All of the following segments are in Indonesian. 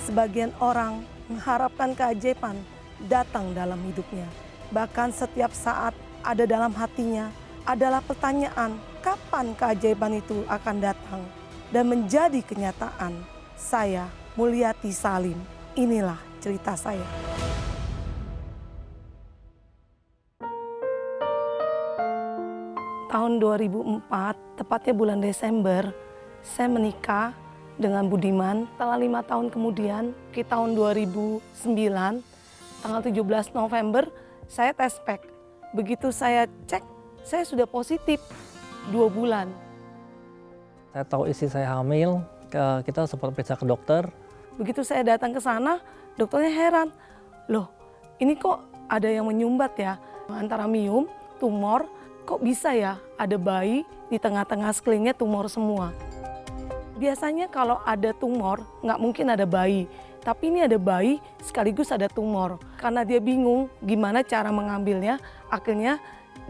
Sebagian orang mengharapkan keajaiban datang dalam hidupnya. Bahkan setiap saat ada dalam hatinya adalah pertanyaan, kapan keajaiban itu akan datang dan menjadi kenyataan. Saya Mulyati Salim, inilah cerita saya. Tahun 2004, tepatnya bulan Desember, saya menikah dengan Budiman. Setelah 5 tahun kemudian, di tahun 2009, tanggal 17 November, saya tes pack. Begitu saya cek, saya sudah positif 2 bulan. Saya tahu istri saya hamil, kita sempat periksa ke dokter. Begitu saya datang ke sana, dokternya heran. Loh, ini kok ada yang menyumbat ya, antara miom, tumor, kok bisa ya ada bayi di tengah-tengah sekelilingnya tumor semua. Biasanya kalau ada tumor, nggak mungkin ada bayi. Tapi ini ada bayi sekaligus ada tumor. Karena dia bingung gimana cara mengambilnya, akhirnya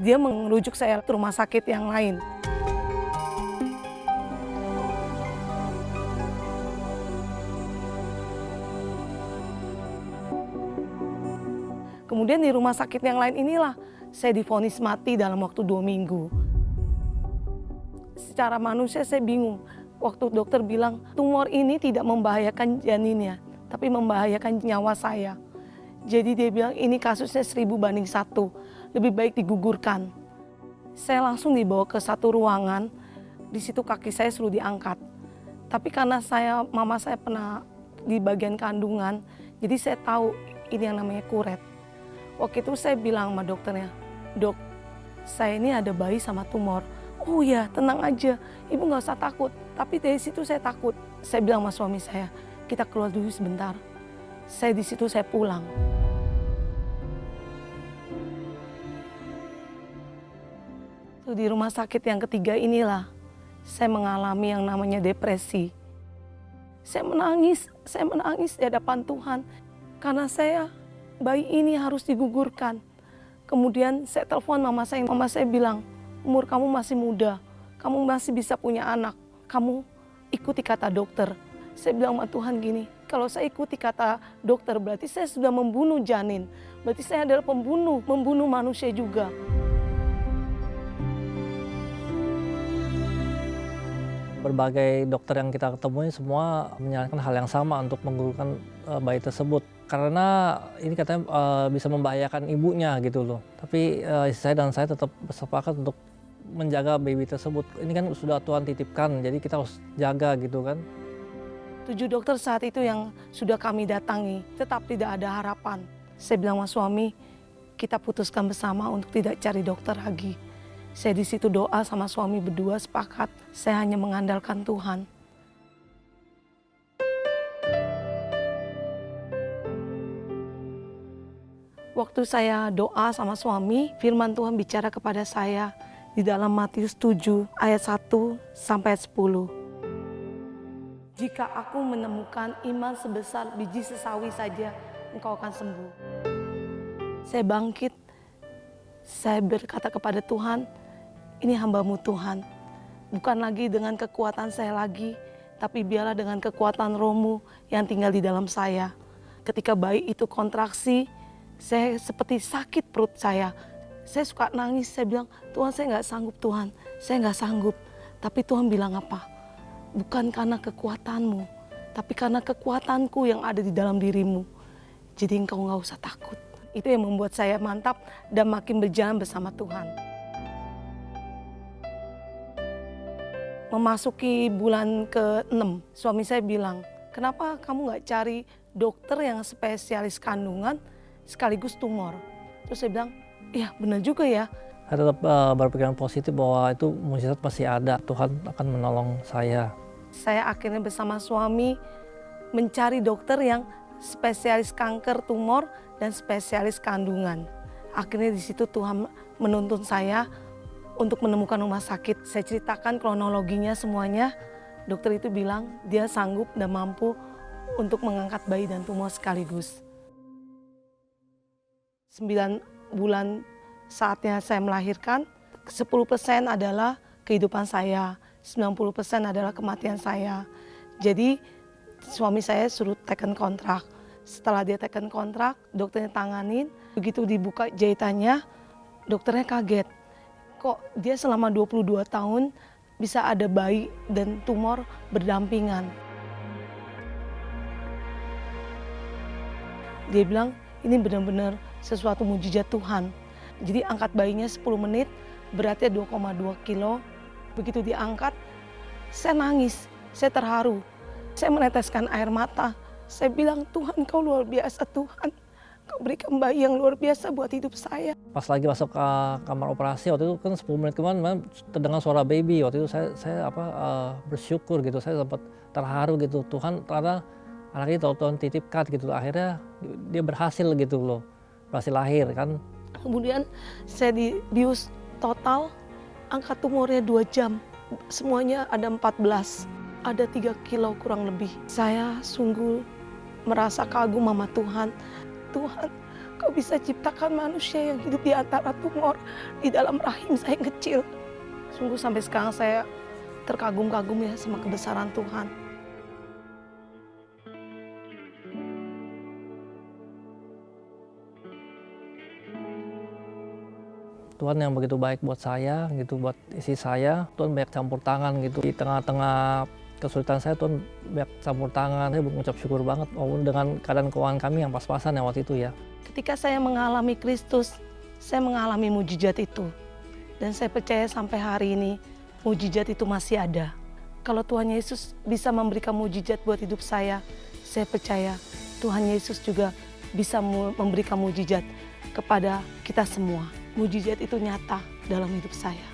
dia merujuk saya ke rumah sakit yang lain. Kemudian di rumah sakit yang lain inilah saya divonis mati dalam waktu 2 minggu. Secara manusia saya bingung. Waktu dokter bilang tumor ini tidak membahayakan janinnya, tapi membahayakan nyawa saya. Jadi dia bilang ini kasusnya 1000/1, lebih baik digugurkan. Saya langsung dibawa ke satu ruangan, di situ kaki saya suruh diangkat. Tapi karena mama saya pernah di bagian kandungan, jadi saya tahu ini yang namanya kuret. Waktu itu saya bilang sama dokternya, "Dok, saya ini ada bayi sama tumor." "Oh ya, tenang aja, ibu nggak usah takut." Tapi dari situ saya takut. Saya bilang sama suami saya, "Kita keluar dulu sebentar." Saya di situ saya pulang. Di rumah sakit yang ketiga inilah saya mengalami yang namanya depresi. Saya menangis di hadapan Tuhan karena bayi ini harus digugurkan. Kemudian saya telepon mama saya bilang, "Umur kamu masih muda, kamu masih bisa punya anak, kamu ikuti kata dokter." Saya bilang sama Tuhan gini, kalau saya ikuti kata dokter berarti saya sudah membunuh janin, berarti saya adalah membunuh manusia juga. Berbagai dokter yang kita ketemui semua menyarankan hal yang sama untuk menggugurkan bayi tersebut. Karena ini katanya bisa membahayakan ibunya gitu loh. Tapi istri saya dan saya tetap bersepakat untuk menjaga baby tersebut. Ini kan sudah Tuhan titipkan, jadi kita harus jaga gitu kan. 7 dokter saat itu yang sudah kami datangi, tetap tidak ada harapan. Saya bilang sama suami, kita putuskan bersama untuk tidak cari dokter lagi. Saya di situ doa sama suami berdua sepakat, saya hanya mengandalkan Tuhan. Waktu saya doa sama suami, firman Tuhan bicara kepada saya di dalam Matius 7 ayat 1 sampai 10. "Jika aku menemukan iman sebesar biji sesawi saja, engkau akan sembuh." Saya bangkit, saya berkata kepada Tuhan, "Ini hamba-Mu Tuhan, bukan lagi dengan kekuatan saya lagi, tapi biarlah dengan kekuatan Roh-Mu yang tinggal di dalam saya." Ketika bayi itu kontraksi, saya seperti sakit perut saya. Saya suka nangis, saya bilang, "Tuhan, saya nggak sanggup Tuhan, saya nggak sanggup." Tapi Tuhan bilang apa? "Bukan karena kekuatanmu, tapi karena kekuatanku yang ada di dalam dirimu. Jadi engkau nggak usah takut." Itu yang membuat saya mantap dan makin berjalan bersama Tuhan. Memasuki bulan ke-6, suami saya bilang, "Kenapa kamu nggak cari dokter yang spesialis kandungan sekaligus tumor?" Terus saya bilang, "Iya benar juga ya." Saya tetap berpikiran positif bahwa itu mukjizat pasti ada, Tuhan akan menolong saya. Saya akhirnya bersama suami mencari dokter yang spesialis kanker tumor dan spesialis kandungan. Akhirnya di situ Tuhan menuntun saya untuk menemukan rumah sakit. Saya ceritakan kronologinya semuanya. Dokter itu bilang dia sanggup dan mampu untuk mengangkat bayi dan tumor sekaligus. 9 bulan saatnya saya melahirkan, 10% adalah kehidupan saya, 90% adalah kematian saya. Jadi Suami saya suruh teken kontrak. Setelah dia teken kontrak, dokternya tanganin. Begitu dibuka jahitannya, dokternya kaget. Kok dia selama 22 tahun bisa ada bayi dan tumor berdampingan. Dia bilang ini benar-benar sesuatu mujizat Tuhan. Jadi angkat bayinya 10 menit, beratnya 2,2 kilo. Begitu diangkat, saya nangis, saya terharu. Saya meneteskan air mata. Saya bilang, Tuhan kau luar biasa Tuhan. Kau berikan bayi yang luar biasa buat hidup saya. Pas lagi masuk ke kamar operasi waktu itu kan 10 menit kemarin terdengar suara baby. Waktu itu saya bersyukur gitu, saya sempat terharu gitu. Tuhan ternyata anak itu Tuhan titipkan gitu. Akhirnya dia berhasil gitu loh, berhasil lahir kan. Kemudian saya dibius total, angka tumornya 2 jam. Semuanya ada 14, ada 3 kilo kurang lebih. Saya sungguh merasa kagum sama Tuhan. Tuhan, kau bisa ciptakan manusia yang hidup di antara tumor di dalam rahim saya yang kecil. Sungguh sampai sekarang saya terkagum-kagum ya sama kebesaran Tuhan. Tuhan yang begitu baik buat saya gitu, buat istri saya. Tuhan banyak campur tangan gitu di tengah-tengah kesulitan saya. Tuhan banyak campur tangan. Saya mengucap syukur banget walaupun dengan keadaan keuangan kami yang pas-pasan ya waktu itu ya. Ketika saya mengalami Kristus, saya mengalami mujizat itu. Dan saya percaya sampai hari ini mujizat itu masih ada. Kalau Tuhan Yesus bisa memberikan mujizat buat hidup saya percaya Tuhan Yesus juga bisa memberikan mujizat kepada kita semua. Mujizat itu nyata dalam hidup saya.